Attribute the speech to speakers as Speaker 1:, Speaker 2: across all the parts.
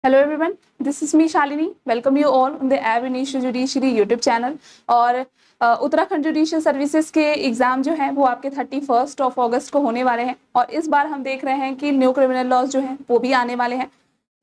Speaker 1: Hello everyone, this is me Shalini. Welcome you all on the above initial judiciary YouTube channel. और Uttarakhand judicial services के exam जो हैं वो आपके 31 अगस्त को होने वाले हैं। और इस बार हम देख रहे हैं कि न्यू क्रिमिनल लॉज जो हैं वो भी आने वाले हैं,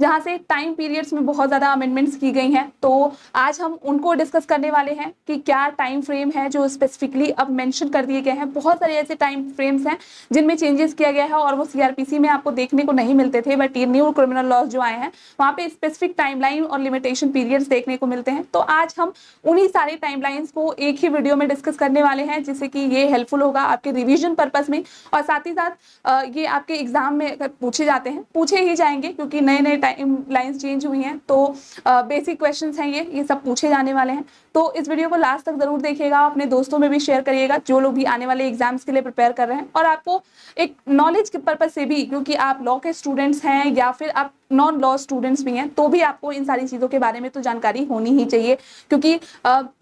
Speaker 1: जहां से टाइम पीरियड्स में बहुत ज़्यादा अमेंडमेंट्स की गई हैं। तो आज हम उनको डिस्कस करने वाले हैं कि क्या टाइम फ्रेम है जो स्पेसिफिकली अब मेंशन कर दिए गए हैं। बहुत सारे ऐसे टाइम फ्रेम्स हैं जिनमें चेंजेस किया गया है और वो सीआरपीसी में आपको देखने को नहीं मिलते थे, बट ये न्यू क्रिमिनल लॉज जो आए हैं वहाँ पे स्पेसिफिक टाइमलाइन और लिमिटेशन पीरियड्स देखने को मिलते हैं। तो आज हम उन्हीं सारे टाइमलाइंस को एक ही वीडियो में डिस्कस करने वाले हैं, जिससे कि ये हेल्पफुल होगा आपके रिविजन पर्पस में। और साथ ही साथ ये आपके एग्जाम में अगर पूछे जाते हैं, पूछे ही जाएंगे, क्योंकि नए नए टाइम लाइन्स चेंज हुई हैं। तो बेसिक क्वेश्चंस हैं, ये सब पूछे जाने वाले हैं। तो इस वीडियो को लास्ट तक जरूर देखिएगा, अपने दोस्तों में भी शेयर करिएगा जो लोग भी आने वाले एग्जाम्स के लिए प्रिपेयर कर रहे हैं। और आपको एक नॉलेज के पर्पज से भी, क्योंकि आप लॉ के स्टूडेंट्स हैं या फिर आप नॉन लॉ स्टूडेंट्स भी हैं, तो भी आपको इन सारी चीज़ों के बारे में तो जानकारी होनी ही चाहिए, क्योंकि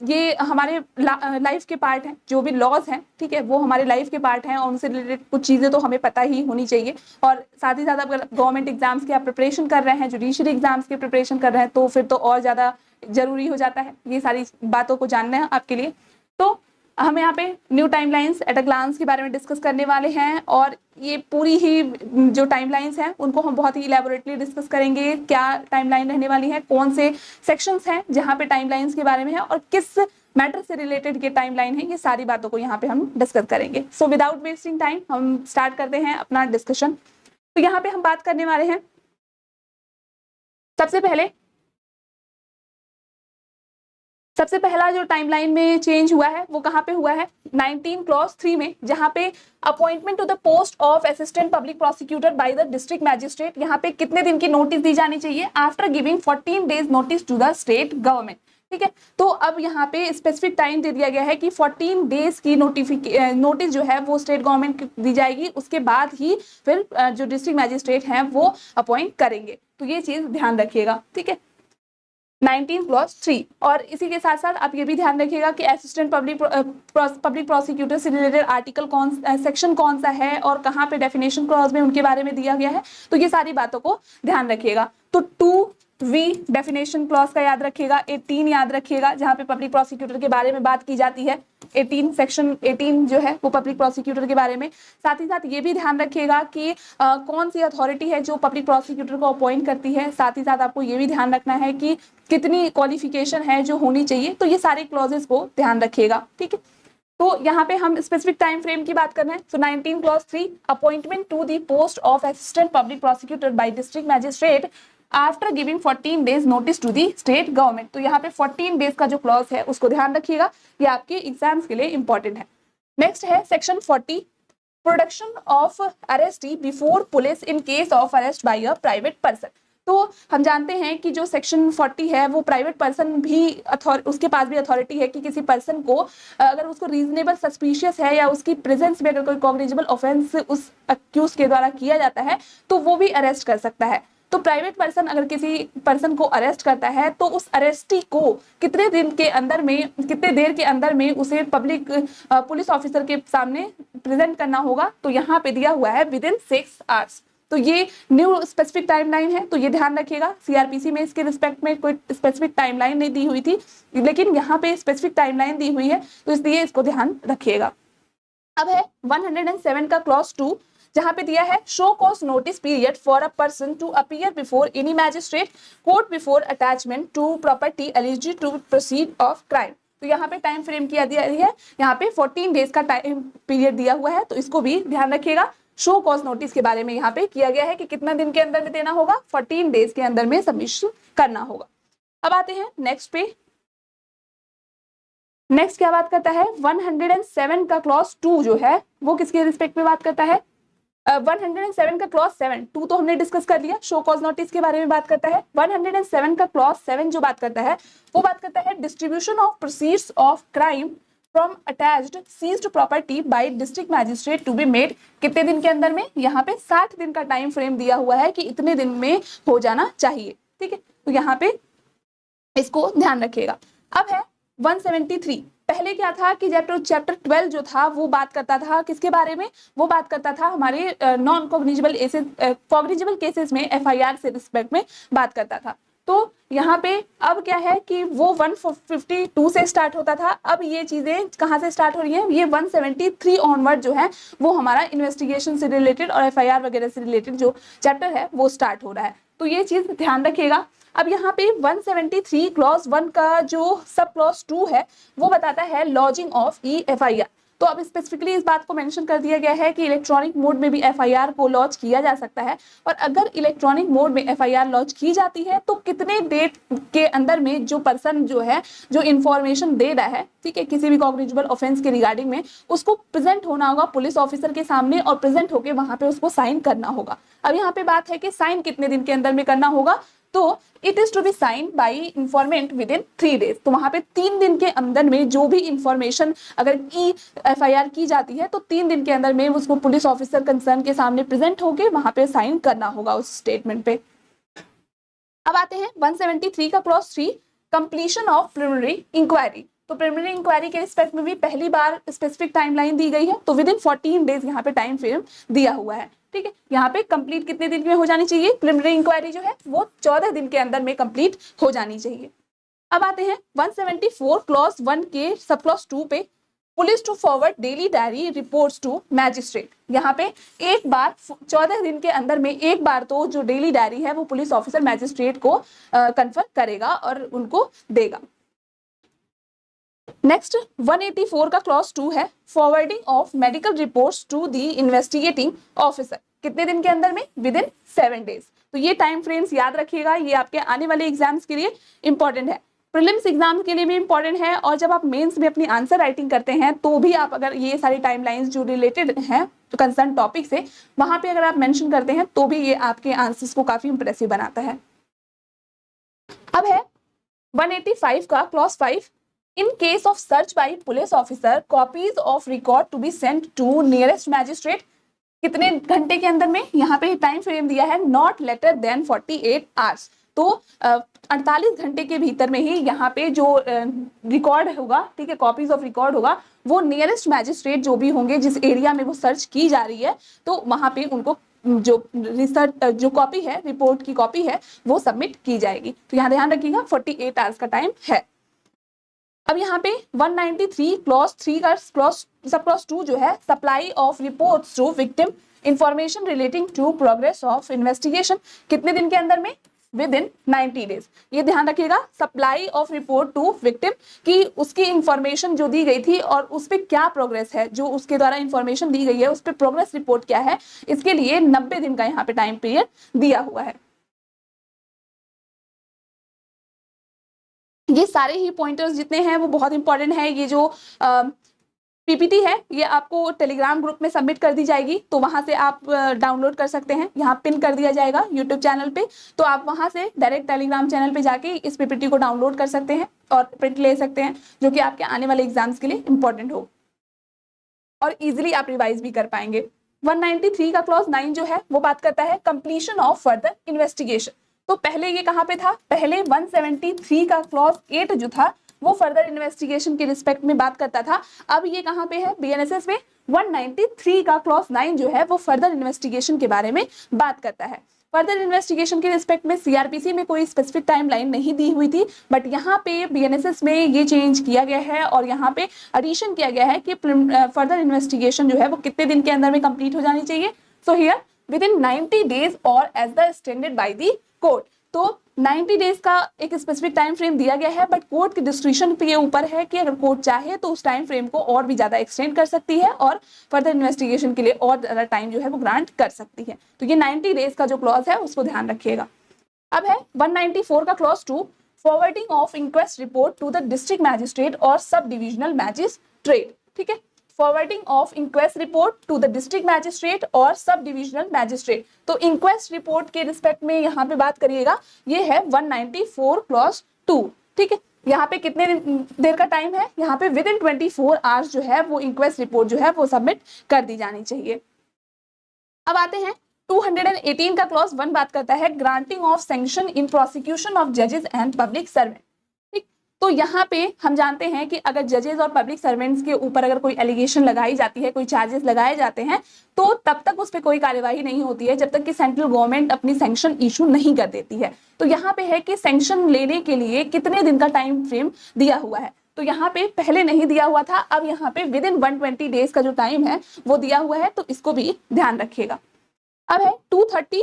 Speaker 1: ये हमारे लाइफ के पार्ट हैं। जो भी लॉज हैं, ठीक है, वो हमारे लाइफ के पार्ट हैं और उनसे रिलेटेड कुछ चीज़ें तो हमें पता ही होनी चाहिए। और साथ ही साथ अगर गवर्नमेंट एग्जाम्स की आप प्रिपरेशन कर रहे हैं, जुडिशरी एग्जाम्स की प्रिपरेशन कर रहे हैं, तो फिर तो और ज़्यादा जरूरी हो जाता है ये सारी बातों को जानना है आपके लिए। तो हम यहाँ पे new timelines at a glance के बारे में डिस्कस करने वाले हैं। और ये पूरी ही जो टाइमलाइंस हैं उनको हम बहुत ही इलेबोरेटली डिस्कस करेंगे। क्या टाइमलाइन रहने वाली है, कौन से सेक्शंस हैं जहाँ पे टाइमलाइंस के बारे में है, और किस मैटर से रिलेटेड ये टाइमलाइन है, ये सारी बातों को यहाँ पे हम डिस्कस करेंगे। सो विदाउट वेस्टिंग टाइम हम स्टार्ट करते हैं अपना डिस्कशन। तो यहाँ पे हम बात करने वाले हैं सबसे पहला जो टाइमलाइन में चेंज हुआ है वो कहाँ पे हुआ है, 19 क्लॉज 3 में, जहाँ पे appointment to the post of assistant public prosecutor by the district magistrate. यहाँ पे कितने दिन की नोटिस दी जानी चाहिए, after giving 14 days notice to the state government. ठीक है, तो अब यहाँ पे स्पेसिफिक टाइम दे दिया गया है कि 14 डेज की नोटिस जो है वो स्टेट गवर्नमेंट को दी जाएगी, उसके बाद ही फिर जो डिस्ट्रिक्ट मैजिस्ट्रेट हैं वो अपॉइंट करेंगे। तो ये चीज ध्यान रखिएगा, ठीक है, 19 क्लॉज 3। और इसी के साथ साथ आप ये भी ध्यान रखिएगा कि असिस्टेंट पब्लिक प्रोसिक्यूटर से रिलेटेड आर्टिकल सेक्शन कौन सा है और कहाँ पे डेफिनेशन क्लॉज में उनके बारे में दिया गया है। तो ये सारी बातों को ध्यान रखिएगा। तो 2V डेफिनेशन क्लॉज का याद रखिएगा, 18 याद रखिएगा जहाँ पे पब्लिक प्रोसिक्यूटर के बारे में बात की जाती है। 18 सेक्शन 18 जो है वो पब्लिक प्रोसिक्यूटर के बारे में। साथ ही साथ ये भी ध्यान रखिएगा कि कौन सी अथॉरिटी है जो पब्लिक प्रोसिक्यूटर को अपॉइंट करती है। साथ ही साथ आपको ये भी ध्यान रखना है कि कितनी क्वालिफिकेशन है जो होनी चाहिए। तो ये सारे क्लॉजेस को ध्यान रखिएगा, ठीक है। तो यहाँ पे हम स्पेसिफिक टाइम फ्रेम की बात कर रहे हैं। सो 19 clause 3, appointment to the post of assistant public prosecutor by district magistrate after giving 14 days notice to the state government. तो यहाँ पे 14 डेज का जो क्लॉज है उसको ध्यान रखिएगा, ये आपके एग्जाम्स के लिए इंपॉर्टेंट है। नेक्स्ट है section 40, production of arrestee before police in case of arrest by a private person. तो हम जानते हैं कि जो सेक्शन 40 है वो प्राइवेट पर्सन भी उसके पास भी अथॉरिटी है कि किसी पर्सन को अगर उसको रीजनेबल सस्पिशियस है या उसकी प्रेजेंस में अगर कोई कॉग्निजेबल ऑफेंस उस अक्यूज के द्वारा किया जाता है तो वो भी अरेस्ट कर सकता है। तो प्राइवेट पर्सन अगर किसी पर्सन को अरेस्ट करता है तो उस अरेस्टी को कितने दिन के अंदर में, कितने देर के अंदर में उसे पब्लिक पुलिस ऑफिसर के सामने प्रेजेंट करना होगा। तो यहाँ पे दिया हुआ है विदिन 6 आवर्स। तो ये न्यू स्पेसिफिक टाइमलाइन है, तो ये ध्यान रखिएगा। सीआरपीसी में इसके रिस्पेक्ट में कोई स्पेसिफिक टाइमलाइन नहीं दी हुई थी, लेकिन यहाँ पे स्पेसिफिक टाइमलाइन दी हुई है, तो इसलिए इसको ध्यान रखिएगा। अब है 107 का क्लॉज 2, जहां पे दिया है show cause notice period for a person to appear before any magistrate court before attachment to property eligible to proceed of crime. तो यहाँ पे टाइम फ्रेम किया दिया है, यहाँ पे 14 डेज का टाइम पीरियड दिया हुआ है, तो इसको भी ध्यान रखिएगा। शो कॉज नोटिस के बारे में यहाँ पे किया गया है कि कितना दिन के अंदर में देना होगा, 14 डेज के अंदर में सबमिशन करना होगा। अब आते हैं नेक्स्ट पे। नेक्स्ट क्या बात करता है, 107 का क्लॉज 2 जो है वो किसके रिस्पेक्ट में बात करता है, 107 का क्लॉज 7, 2 तो हमने डिस्कस कर लिया, शो कॉज नोटिस के बारे में बात करता है। 107 का क्लॉज 7 जो बात करता है वो बात करता है distribution of proceeds of crime from attached seized property by district magistrate to be made. कितने दिन के अंदर में, यहाँ पे 60 दिन का टाइम फ्रेम दिया हुआ है कि इतने दिन में हो जाना चाहिए, ठीक है। तो यहाँ पे इसको ध्यान रखिएगा। अब है 173, पहले क्या था कि चैप्टर 12 जो था वो बात करता था किसके बारे में, वो बात करता था हमारे नॉन कॉग्निजेबल केसेस में एफआईआर से रिस्पेक्ट में बात करता था। तो यहाँ पे अब क्या है कि वो 152 से स्टार्ट होता था, अब ये चीजें कहाँ से स्टार्ट हो रही हैं, ये 173 ऑनवर्ड जो है वो हमारा इन्वेस्टिगेशन से रिलेटेड और एफआईआर वगैरह से रिलेटेड जो चैप्टर है वो स्टार्ट हो रहा है। तो ये चीज ध्यान रखिएगा। अब यहाँ पे 173 क्लॉज 1 का जो सब क्लॉज 2 है वो बताता है लॉजिंग ऑफ ई एफआईआर। तो अब स्पेसिफिकली इस बात को मेंशन कर दिया गया है कि इलेक्ट्रॉनिक मोड में भी एफआईआर को लॉन्च किया जा सकता है, और अगर इलेक्ट्रॉनिक मोड में एफआईआर लॉन्च की जाती है तो कितने डेट के अंदर में जो पर्सन जो है जो इंफॉर्मेशन दे रहा है, ठीक है, किसी भी कॉग्निजेबल ऑफेंस के रिगार्डिंग में, उसको प्रेजेंट होना होगा पुलिस ऑफिसर के सामने और प्रेजेंट होकर वहां पे उसको साइन करना होगा। अब यहाँ पे बात है कि साइन कितने दिन के अंदर में करना होगा, तो it is to be sign by informant within 3 days। तो वहां पे 3 दिन के अंदर में जो भी इंफॉर्मेशन अगर ई एफआईआर की जाती है तो 3 दिन के अंदर में उसको पुलिस ऑफिसर कंसर्न के सामने प्रेजेंट होके वहां पे साइन करना होगा उस स्टेटमेंट पे। अब आते हैं 173 का clause 3, completion of preliminary inquiry. तो प्रिलिमिनरी इंक्वायरी के रिस्पेक्ट में भी पहली बार स्पेसिफिक टाइमलाइन दी गई है, तो विद इन 14 days यहाँ पे टाइम फ्रेम दिया हुआ है, ठीक है। यहाँ पे कंप्लीट कितने दिन में हो जानी चाहिए, प्रिलिमिनरी इंक्वायरी जो है वो 14 दिन के अंदर में कंप्लीट हो जानी चाहिए। अब आते हैं 174 क्लॉज 1 के सब क्लॉज 2 पे, police to forward daily diary reports to magistrate. यहाँ पे एक बार 14 दिन के अंदर में एक बार तो जो डेली डायरी है वो पुलिस ऑफिसर मैजिस्ट्रेट को कन्फर्म करेगा और उनको देगा। नेक्स्ट 184 का क्लॉज 2 है, forwarding of medical reports to the investigating officer. कितने दिन के अंदर में, विद इन 7 days। तो ये टाइम फ्रेम्स याद रखिएगा, ये आपके आने वाले एग्जाम्स के लिए इंपॉर्टेंट है, प्रीलिम्स एग्जाम के लिए भी इंपॉर्टेंट है, और जब आप मेंस में अपनी आंसर राइटिंग करते हैं तो भी आप अगर ये सारी टाइमलाइंस जो रिलेटेड हैं कंसर्न टॉपिक से वहां पे अगर आप मेंशन करते हैं तो भी ये आपके आंसर्स को काफी इंप्रेसिव बनाता है। अब है 185 का clause 5, in case of search by police officer copies of record to be sent to nearest magistrate। कितने घंटे के अंदर में, यहाँ पे टाइम फ्रेम दिया है नॉट लेटर देन 48 hours। तो 48 घंटे के भीतर में ही यहाँ पे जो रिकॉर्ड होगा, ठीक है, कॉपीज ऑफ रिकॉर्ड होगा, वो नियरेस्ट मैजिस्ट्रेट जो भी होंगे जिस एरिया में वो सर्च की जा रही है, तो वहां पे उनको जो रिसर्च जो कॉपी है, रिपोर्ट की कॉपी है, वो सबमिट की जाएगी। तो यहाँ ध्यान रखिएगा 48 hours का टाइम है। अब यहाँ पे 193 क्लॉज 3 का सब क्लॉज 2 जो है, supply of reports to victim information relating to progress of investigation. कितने दिन के अंदर में, विद इन 90 days। ये ध्यान रखिएगा, supply of report to victim कि उसकी इंफॉर्मेशन जो दी गई थी और उस पर क्या प्रोग्रेस है, जो उसके द्वारा इंफॉर्मेशन दी गई है उस पर प्रोग्रेस रिपोर्ट क्या है, इसके लिए 90 दिन का यहाँ पे टाइम पीरियड दिया हुआ है। ये सारे ही पॉइंटर्स जितने हैं वो बहुत इंपॉर्टेंट है। ये जो पीपीटी है ये आपको टेलीग्राम ग्रुप में सबमिट कर दी जाएगी, तो वहां से आप डाउनलोड कर सकते हैं, यहाँ पिन कर दिया जाएगा यूट्यूब चैनल पे, तो आप वहां से डायरेक्ट टेलीग्राम चैनल पे जाके इस पीपीटी को डाउनलोड कर सकते हैं और प्रिंट ले सकते हैं, जो कि आपके आने वाले एग्जाम्स के लिए इंपॉर्टेंट हो और इजिली आप रिवाइज भी कर पाएंगे। 193 का क्लॉज 9 जो है वो बात करता है कंप्लीशन ऑफ फर्दर इन्वेस्टिगेशन। तो पहले ये कहाँ पे था, पहले 173 का क्लॉज 8 जो था वो फर्दर इन्वेस्टिगेशन के रिस्पेक्ट में बात करता था, अब ये कहाँ पे है, बीएनएसएस में 193 का क्लॉज 9 जो है वो फर्दर इन्वेस्टिगेशन के बारे में बात करता है। फर्दर इन्वेस्टिगेशन के रिस्पेक्ट में सीआरपीसी में कोई स्पेसिफिक टाइमलाइन नहीं दी हुई थी, बट यहाँ पे बीएनएसएस में ये चेंज किया गया है और यहाँ पे एडिशन किया गया है कि फर्दर इन्वेस्टिगेशन जो है वो कितने दिन के अंदर में कंप्लीट हो जानी चाहिए। So here within 90 days और as the standard by the court. तो 90 days का एक स्पेसिफिक टाइम फ्रेम दिया गया है, बट कोर्ट के डिस्क्रिप्शन पे ये ऊपर है कि अगर कोर्ट चाहे तो उस टाइम फ्रेम को और भी ज्यादा एक्सटेंड कर सकती है और फर्दर इन्वेस्टिगेशन के लिए और ज्यादा टाइम जो है वो ग्रांट कर सकती है। तो ये 90 days का जो क्लॉज है उसको ध्यान रखिएगा। अब है 194 का clause 2, forwarding of inquest report to the district magistrate और सब डिविजनल मैजिस्ट्रेट। ठीक है, forwarding of inquest report to the district magistrate और सब डिविजनल मैजिस्ट्रेट। तो इंक्वेस्ट रिपोर्ट के रिस्पेक्ट में यहाँ पे बात करिएगा, ये है 194 क्लॉज 2। ठीक है, यहाँ पे कितने देर का टाइम है, यहाँ पे विद इन 24 hours जो है वो इंक्वेस्ट रिपोर्ट जो है वो सबमिट कर दी जानी चाहिए। अब आते हैं 218 का क्लॉज 1 बात करता है granting of sanction in prosecution of जजेस एंड पब्लिक सर्वेंट। ठीक, तो यहाँ पे हम जानते हैं कि अगर जजेस और पब्लिक सर्वेंट्स के ऊपर अगर कोई एलिगेशन लगाई जाती है, कोई चार्जेस लगाए जाते हैं, तो तब तक उस पर कोई कार्यवाही नहीं होती है जब तक कि सेंट्रल गवर्नमेंट अपनी सैंक्शन इशू नहीं कर देती है। तो यहाँ पे है कि सैंक्शन लेने के लिए कितने दिन का टाइम फ्रेम दिया हुआ है। तो यहाँ पे पहले नहीं दिया हुआ था, अब यहाँ पे विद इन 120 डेज का जो टाइम है वो दिया हुआ है, तो इसको भी ध्यान रखिएगा। अब है 230,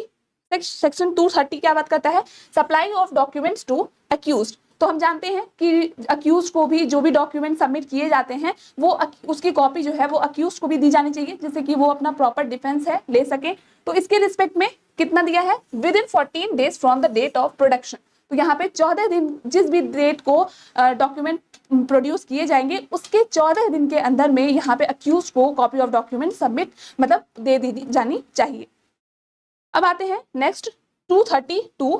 Speaker 1: सेक्शन 230 क्या बात करता है, supply of documents to accused. तो हम जानते हैं कि अक्यूज को भी जो भी डॉक्यूमेंट सबमिट किए जाते हैं वो उसकी कॉपी जो है वो अक्यूज को भी दी जानी चाहिए, जिससे कि वो अपना प्रॉपर डिफेंस है ले सके। तो इसके रिस्पेक्ट में कितना दिया है, within 14 days from the date of production. तो यहाँ पे 14 दिन, जिस भी डेट को डॉक्यूमेंट प्रोड्यूस किए जाएंगे उसके 14 दिन के अंदर में यहाँ पे अक्यूज को कॉपी ऑफ डॉक्यूमेंट सबमिट मतलब दे दी जानी चाहिए। अब आते हैं next 232,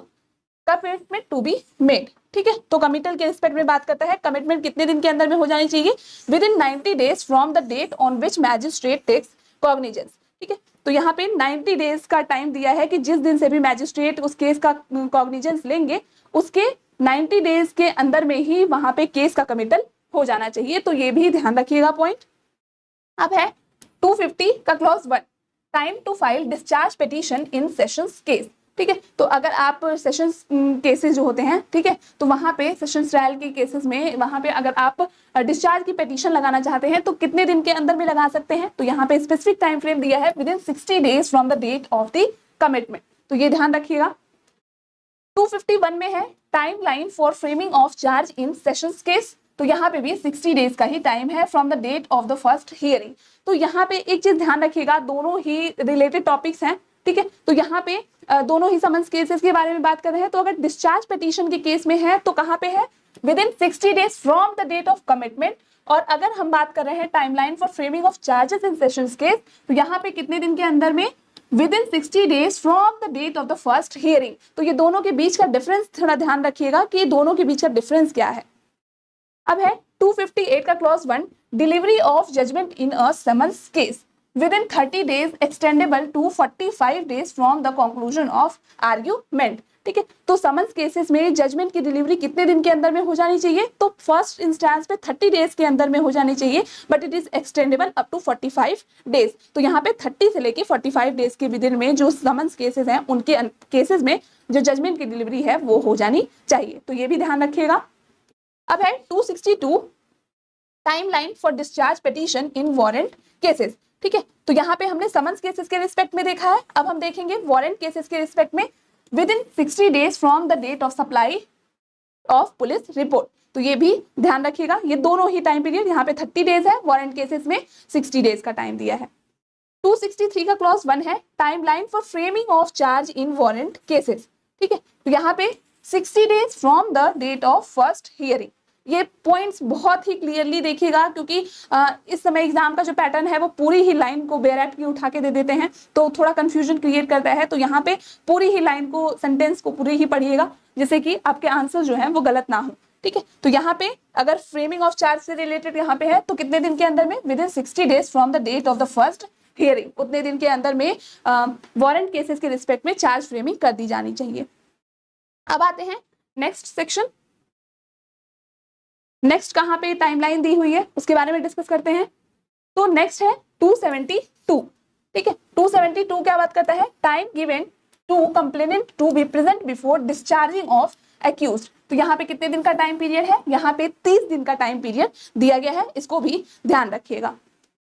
Speaker 1: commitment to be made. ठीक है, तो कमिटल के रिस्पेक्ट में बात करता है, कमिटमेंट कितने दिन के अंदर में हो जानी चाहिए, within 90 days from the date on which magistrate takes cognizance. ठीक है, तो यहाँ पे 90 डेज का टाइम दिया है कि जिस दिन से भी मैजिस्ट्रेट उस केस का कॉग्निजेंस लेंगे उसके 90 डेज के अंदर में ही वहां पे केस का कमिटल हो जाना चाहिए। तो ये भी ध्यान रखिएगा पॉइंट। अब है 250 का clause 1, time to file discharge petition in sessions case. ठीक है, तो अगर आप सेशंस केसेस जो होते हैं, ठीक है, तो वहां पे सेशंस ट्रायल के केसेस में वहां पे अगर आप डिस्चार्ज की पिटीशन लगाना चाहते हैं तो कितने दिन के अंदर में लगा सकते हैं, तो यहाँ पे स्पेसिफिक टाइम फ्रेम दिया है within 60 days from the date of the commitment. तो ये ध्यान रखिएगा। 251 में है time line for framing of charge in sessions case. तो यहाँ पे भी 60 डेज का ही टाइम है from the date of the first hearing. तो यहाँ पे एक चीज ध्यान रखिएगा, दोनों ही रिलेटेड टॉपिक्स हैं। ठीक है, तो यहाँ पे दोनों ही समन्स केसेस के बारे में बात कर रहे हैं। तो अगर डिस्चार्ज पिटीशन के केस में है तो कहाँ पे है, within 60 days from the date of commitment. और अगर हम बात कर रहे हैं timeline for framing of charges in sessions case, तो यहाँ पे कितने दिन के अंदर में, within 60 days from the date of the first hearing. तो ये दोनों के बीच का डिफरेंस थोड़ा ध्यान रखिएगा कि दोनों के बीच का डिफरेंस क्या है। अब है 258 का clause 1, delivery of judgment in a summons case within 30 days extendable to 45 days from the conclusion of argument. ठीक है, तो समन्स केसेस में जजमेंट की डिलीवरी कितने दिन के अंदर में हो जानी चाहिए, तो फर्स्ट इंस्टेंस पे 30 डेज के अंदर में हो जानी चाहिए, but it is extendable up to 45 days. तो यहाँ पे 30 से लेके 45 डेज के विदिन में जो समन्स केसेस हैं उनके केसेस में जो जजमेंट की डिलीवरी है वो हो जानी चाहिए। तो ये भी ध्यान रखिएगा। अब है 262, timeline for discharge petition in warrant cases. ठीक है, तो यहाँ पे हमने समन्स केसेस के रिस्पेक्ट में देखा है, अब हम देखेंगे वारंट केसेस के रिस्पेक्ट में within 60 days from the date of supply of police report. तो ये भी ध्यान रखिएगा, ये दोनों ही टाइम पीरियड, यहाँ पे 30 डेज है, वारंट केसेस में 60 डेज का टाइम दिया है। 263 का क्लॉज 1 है timeline for framing of charge in warrant cases. ठीक है, तो यहाँ पे 60 days from the date of first hearing. ये पॉइंट्स बहुत ही क्लियरली देखिएगा, क्योंकि इस समय एग्जाम का जो पैटर्न है वो पूरी ही लाइन को बेयर एक्ट की उठा के दे देते हैं, तो थोड़ा कंफ्यूजन क्रिएट करता है। तो यहाँ पे पूरी ही लाइन को, सेंटेंस को पूरी ही पढ़िएगा, जिससे कि आपके आंसर जो है वो गलत ना हो। ठीक है, तो यहाँ पे अगर फ्रेमिंग ऑफ चार्ज से रिलेटेड यहाँ पे है तो कितने दिन के अंदर में, within 60 days from the date of the first hearing, उतने दिन के अंदर में वारंट केसेस के रिस्पेक्ट में चार्ज फ्रेमिंग कर दी जानी चाहिए। अब आते हैं नेक्स्ट सेक्शन। नेक्स्ट कहाँ पे टाइमलाइन दी हुई है उसके बारे में डिस्कस करते हैं। तो नेक्स्ट है 272। ठीक है, 272 क्या बात करता है, time given to complainant to be present before discharging of accused. तो यहाँ पे कितने दिन का टाइम पीरियड है, यहाँ पे 30 दिन का टाइम पीरियड दिया गया है, इसको भी ध्यान रखिएगा।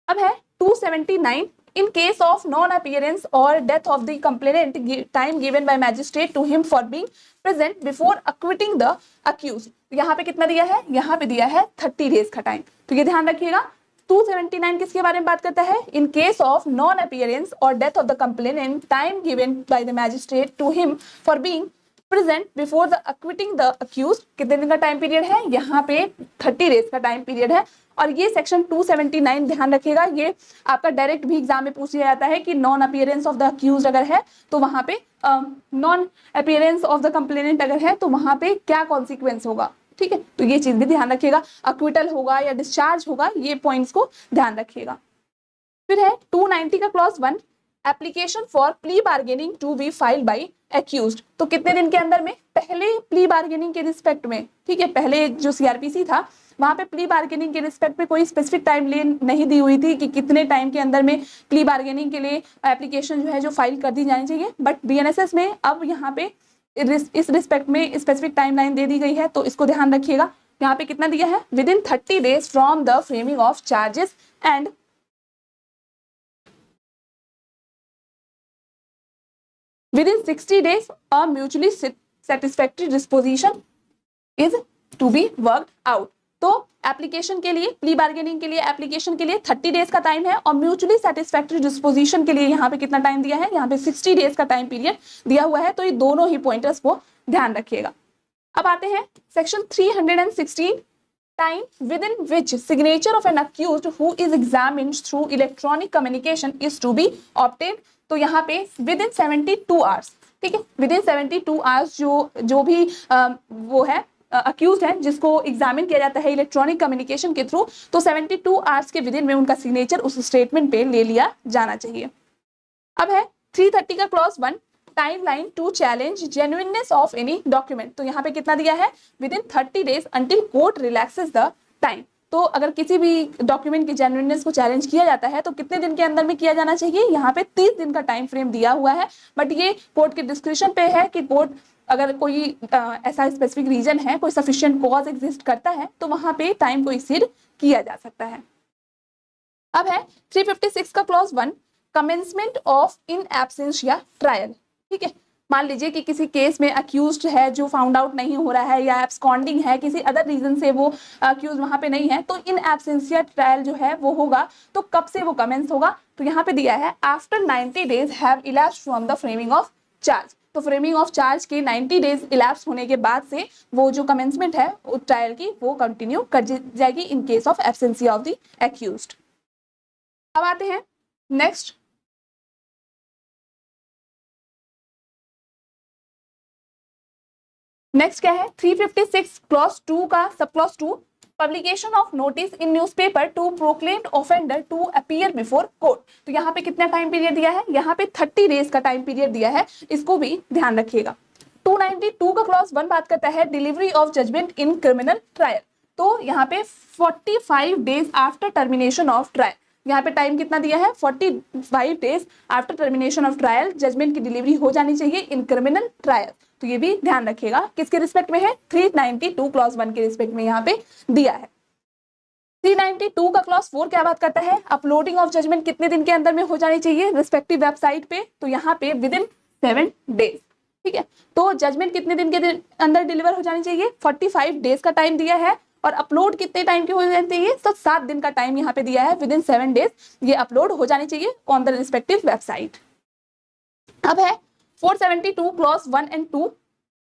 Speaker 1: अब है 279, in case of non-appearance or death of the complainant, time given by magistrate to him for being present before acquitting the accused। यहाँ पे कितना दिया है, यहाँ पे दिया है 30 डेज का टाइम। तो ये ध्यान रखिएगा। 279 किसके बारे में बात करता है, in case of non-appearance or death of the complainant, time given by the magistrate to him for being present before the acquitting the accused. कितने दिन का टाइम पीरियड है, यहाँ पे 30 डेज का टाइम पीरियड है। और ये सेक्शन 279 ध्यान रखिएगा, ये आपका डायरेक्ट भी एग्जाम में पूछ लिया जाता है कि non appearance of the accused अगर है तो वहां पे non appearance of the complainant अगर है तो वहां पे क्या कॉन्सिक्वेंस होगा। ठीक है, तो ये चीज भी ध्यान रखिएगा, अक्विटल होगा या डिस्चार्ज होगा, ये पॉइंट्स को ध्यान रखिएगा। फिर है 290 का clause 1, application for plea bargaining to be filed by accused, तो कितने दिन के अंदर में, पहले प्ली बार्गेनिंग के रिस्पेक्ट में, ठीक है, पहले जो सीआरपीसी था वहां पे प्ली बार्गेनिंग के रिस्पेक्ट में कोई स्पेसिफिक टाइम लेन नहीं दी हुई थी कि कितने टाइम के अंदर में प्ली बार्गेनिंग के लिए एप्लीकेशन जो है जो फाइल कर दी जानी चाहिए, बट बीएनएसएस में अब यहाँ पे इस रिस्पेक्ट में स्पेसिफिक टाइमलाइन दे दी गई है, तो इसको ध्यान रखिएगा। यहाँ पे कितना दिया है, within 30 days from the framing of charges and within 60 days a mutually satisfactory disposition is to be worked out। तो एप्लीकेशन के लिए, प्ली बार्गेनिंग के लिए, एप्लीकेशन के लिए 30 डेज का टाइम है और म्यूचुअली सेटिस्फैक्टरी डिस्पोजिशन के लिए यहाँ पे कितना टाइम दिया है, यहाँ पे 60 डेज का टाइम पीरियड दिया हुआ है। तो ये दोनों ही पॉइंटर्स को ध्यान रखिएगा। अब आते हैं section 316, time within which signature of an accused who is examined through electronic communication is to be obtained. तो यहाँ पे विद इन 72 आवर्स, ठीक है, विद इन 72 आवर्स जो भी वो है अक्यूज है जिसको एग्जामिन किया जाता है इलेक्ट्रॉनिक कम्युनिकेशन के थ्रू, तो 72 आवर्स के विद इन में उनका सिग्नेचर उस स्टेटमेंट पे ले लिया जाना चाहिए। अब है 330 का clause 1, timeline to challenge genuineness of any document. तो यहाँ पे कितना दिया है, within 30 days until court relaxes the time. तो अगर किसी भी डॉक्यूमेंट की जेन्युइननेस को चैलेंज किया जाता है तो कितने दिन के अंदर में किया जाना चाहिए, यहाँ पे 30 दिन का टाइम फ्रेम दिया हुआ है, बट ये कोर्ट के डिस्क्रिप्शन पे है कि कोर्ट अगर कोई ऐसा स्पेसिफिक रीजन है, कोई सफिशिएंट कॉज एग्जिस्ट करता है तो वहां पे टाइम को एक्सीड किया जा सकता है। अब है 356 का clause 1, commencement of in absentia trial. ठीक है, मान लीजिए कि किसी केस में अक्यूज्ड है जो फाउंड आउट नहीं हो रहा है या एब्सकॉन्डिंग है, किसी अदर रीजन से वो अक्यूज वहां पे नहीं है, तो इन एब्सेंशिया ट्रायल जो है वो होगा। तो कब से वो कमेंस होगा, तो यहाँ पे दिया है after 90 days have elapsed from the framing of charge. तो फ्रेमिंग ऑफ चार्ज के 90 डेज इलैप्स होने के बाद से वो जो कमेंसमेंट है ट्रायल की वो कंटिन्यू कर जाएगी in case of absentia of the accused. अब आते हैं नेक्स्ट, क्या है 356 क्लॉज 2 का sub clause 2, publication of notice in newspaper to proclaimed offender to appear before court. तो यहाँ पे कितना टाइम पीरियड दिया है, यहाँ पे 30 डेज का टाइम पीरियड दिया है, इसको भी ध्यान रखिएगा। 292 का क्लॉज 1 बात करता है delivery of judgment in criminal trial. तो यहाँ पे 45 days after termination of trial, यहाँ पे टाइम कितना दिया है, 45 days after termination of trial judgment की डिलीवरी हो जानी चाहिए इन क्रिमिनल ट्रायल। तो ये भी ध्यान रखिएगा, किसके रिस्पेक्ट में है, 392 क्लॉज 1 के रिस्पेक्ट में यहाँ पे दिया है। 392 का क्लॉज 4 क्या बात करता है, अपलोडिंग ऑफ जजमेंट कितने दिन के अंदर में हो जानी चाहिए रिस्पेक्टिव वेबसाइट पे, तो यहाँ पे विद इन 7 डेज। ठीक है, तो जजमेंट कितने दिन के अंदर डिलीवर हो जानी चाहिए, 45 डेज का टाइम दिया है, और अपलोड कितने टाइम की हो जानी चाहिए, तो 7 दिन का टाइम यहाँ पे दिया है, विद इन 7 डेज ये अपलोड हो जानी चाहिए ऑन द रिस्पेक्टिव वेबसाइट। अब है 472 clause 1 and 2,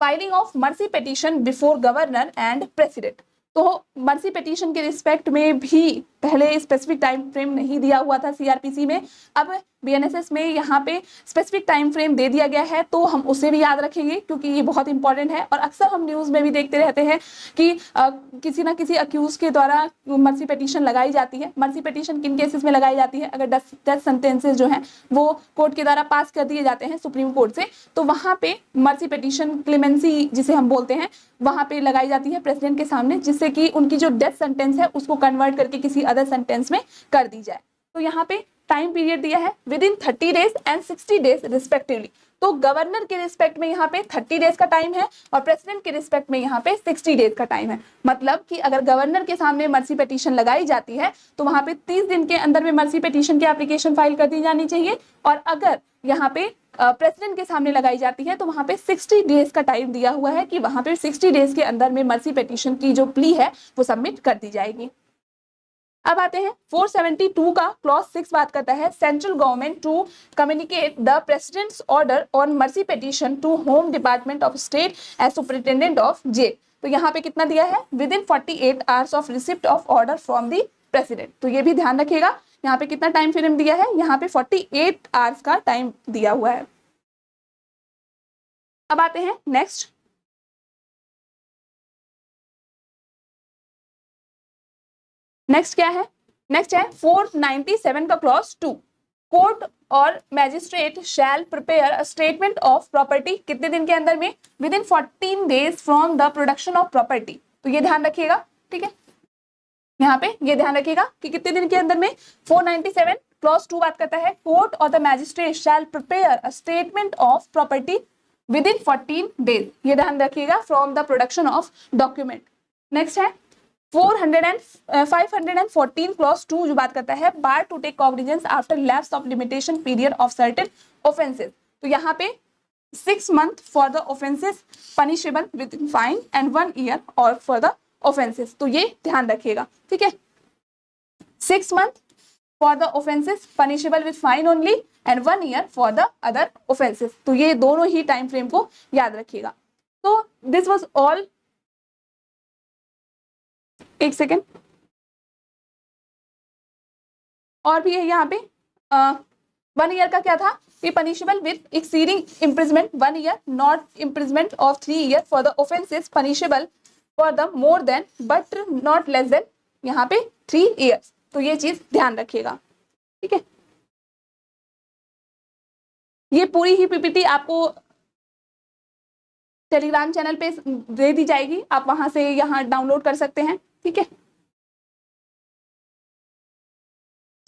Speaker 1: filing of mercy petition before governor and president. तो मर्सी पिटीशन के रिस्पेक्ट में भी पहले स्पेसिफिक टाइम फ्रेम नहीं दिया हुआ था सीआरपीसी में, अब बीएनएसएस में यहाँ पे स्पेसिफिक टाइम फ्रेम दे दिया गया है, तो हम उसे भी याद रखेंगे क्योंकि ये बहुत इंपॉर्टेंट है। और अक्सर हम न्यूज़ में भी देखते रहते हैं कि किसी ना किसी अक्यूज के द्वारा मर्सी पिटीशन लगाई जाती है। मर्सी पिटीशन किन केसेस में लगाई जाती है, अगर डेथ सेंटेंसेस जो हैं वो कोर्ट के द्वारा पास कर दिए जाते हैं सुप्रीम कोर्ट से, तो वहाँ पे मर्सी पिटीशन क्लेमेंसी जिसे हम बोलते हैं वहाँ पे लगाई जाती है प्रेसिडेंट के सामने, जिससे कि उनकी जो डेथ सेंटेंस है उसको कन्वर्ट करके किसी अदर सेंटेंस में कर दी जाए। तो यहाँ पे टाइम पीरियड दिया है within 30 days and 60 days respectively. तो गवर्नर के रिस्पेक्ट में यहाँ पे 30 डेज का टाइम है और प्रेसिडेंट के रिस्पेक्ट में यहाँ पे 60 डेज का टाइम है। मतलब कि अगर गवर्नर के सामने मर्सी पिटीशन लगाई जाती है तो वहाँ पे 30 दिन के अंदर में मर्सी पिटीशन की एप्लीकेशन फाइल कर दी जानी चाहिए, और अगर यहाँ पे प्रेसिडेंट के सामने लगाई जाती है तो वहाँ पे 60 डेज का टाइम दिया हुआ है कि वहाँ पे 60 डेज के अंदर में मर्सी पिटीशन की जो प्ली है वो सबमिट कर दी जाएगी। अब आते हैं 472 का क्लॉज 6 बात करता है central government to communicate the president's order on mercy petition to home department of state as superintendent of jail. तो यहाँ पे कितना दिया है, within 48 hours of receipt of order from the president. तो ये भी ध्यान रखिएगा, यहाँ पे कितना टाइम फ्रेम दिया है, यहाँ पे 48 आवर्स का टाइम दिया हुआ है। अब आते हैं नेक्स्ट, क्या है, नेक्स्ट है 497 का क्लॉज 2, कोर्ट और magistrate shall prepare a statement of property, कितने दिन के अंदर में, within 14 days from the production of property. तो ये ध्यान रखिएगा, ठीक है, यहाँ पे ये ध्यान रखिएगा कि कितने दिन के अंदर में। 497 क्लॉज 2 बात करता है कोर्ट और the magistrate shall prepare a statement of property within 14 days, ये ध्यान रखिएगा, from the production of document. Next है 514 क्लॉज 2 जो बात करता है bar to take cognizance after lapse of limitation period of certain offences. तो यहाँ पे 6 months for the offences punishable with fine and 1 year और फॉर द ऑफेंसेस, तो ये ध्यान रखिएगा, ठीक है। 6 months for the offences punishable with fine only and 1 year for the other offences, तो ये दोनों ही टाइम फ्रेम को याद रखिएगा। तो दिस वाज ऑल, एक सेकेंड, और भी है यहाँ पे 1 year का क्या था, ये punishable with exceeding imprisonment 1 year, not imprisonment of 3 year for the offences punishable for the more than but not less than यहाँ पे 3 years, तो ये चीज ध्यान रखिएगा, ठीक है। ये पूरी ही पीपीटी आपको टेलीग्राम चैनल पे दे दी जाएगी, आप वहां से यहाँ डाउनलोड कर सकते हैं, ठीक है।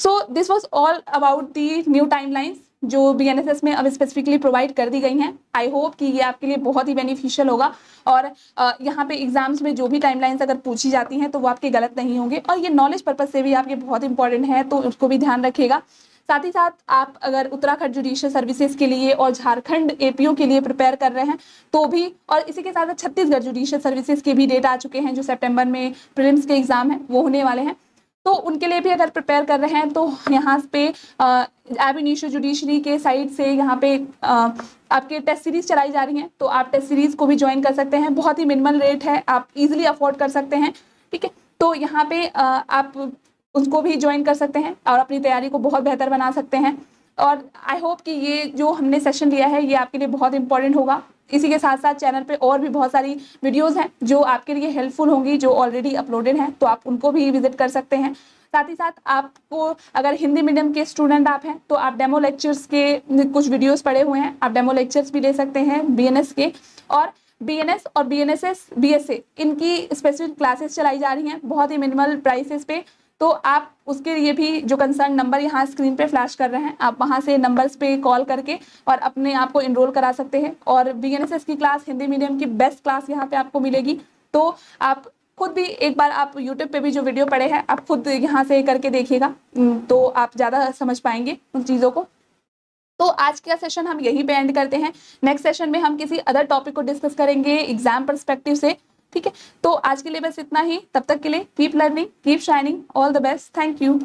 Speaker 1: So this was all about the new timelines जो बीएनएसएस में अब स्पेसिफिकली प्रोवाइड कर दी गई हैं। आई होप कि ये आपके लिए बहुत ही बेनिफिशियल होगा, और यहाँ पे एग्जाम्स में जो भी टाइमलाइंस अगर पूछी जाती हैं तो वो आपके गलत नहीं होंगे, और ये नॉलेज पर्पज से भी आपके बहुत इंपॉर्टेंट है, तो उसको भी ध्यान रखिएगा। साथ ही साथ आप अगर उत्तराखंड जुडिशियल सर्विसेज के लिए और झारखंड एपीओ के लिए प्रिपेयर कर रहे हैं तो भी, और इसी के साथ छत्तीसगढ़ जुडिशियल सर्विसेज के भी डेट आ चुके हैं, जो सितंबर में प्रीलिम्स के एग्जाम हैं वो होने वाले हैं, तो उनके लिए भी अगर प्रिपेयर कर रहे हैं तो यहाँ पे एब इनिशियो जुडिशरी के साइड से यहाँ पे आपके टेस्ट सीरीज चलाई जा रही हैं, तो आप टेस्ट सीरीज को भी ज्वाइन कर सकते हैं, बहुत ही मिनिमल रेट है, आप इजीली अफोर्ड कर सकते हैं, ठीक है। तो यहाँ पे आप उसको भी ज्वाइन कर सकते हैं और अपनी तैयारी को बहुत बेहतर बना सकते हैं, और आई होप कि ये जो हमने सेशन लिया है ये आपके लिए बहुत इंपॉर्टेंट होगा। इसी के साथ साथ चैनल पे और भी बहुत सारी वीडियोस हैं जो आपके लिए हेल्पफुल होंगी, जो ऑलरेडी अपलोडेड हैं, तो आप उनको भी विजिट कर सकते हैं। साथ ही साथ आपको अगर हिंदी मीडियम के स्टूडेंट आप हैं तो आप डेमो लेक्चर्स के कुछ वीडियोस पढ़े हुए हैं, आप डेमो लेक्चर्स भी ले सकते हैं बीएनएस के, और बीएनएस और बीएनएसएस बीएसए इनकी स्पेसिफिक क्लासेस चलाई जा रही हैं बहुत ही मिनिमल प्राइसेस पे, तो आप उसके लिए भी जो कंसर्न नंबर यहाँ स्क्रीन पे फ्लैश कर रहे हैं, आप वहाँ से नंबर्स पे कॉल करके और अपने आप को इनरोल करा सकते हैं। और बीएनएसएस की क्लास हिंदी मीडियम की बेस्ट क्लास यहाँ पे आपको मिलेगी, तो आप खुद भी एक बार आप यूट्यूब पे भी जो वीडियो पढ़े हैं आप खुद यहाँ से करके देखिएगा, तो आप ज़्यादा समझ पाएंगे उन चीज़ों को। तो आज का सेशन हम यहीं पे एंड करते हैं, नेक्स्ट सेशन में हम किसी अदर टॉपिक को डिस्कस करेंगे एग्जाम पर्सपेक्टिव से, ठीक है। तो आज के लिए बस इतना ही, तब तक के लिए keep learning, keep shining, all the best, thank you.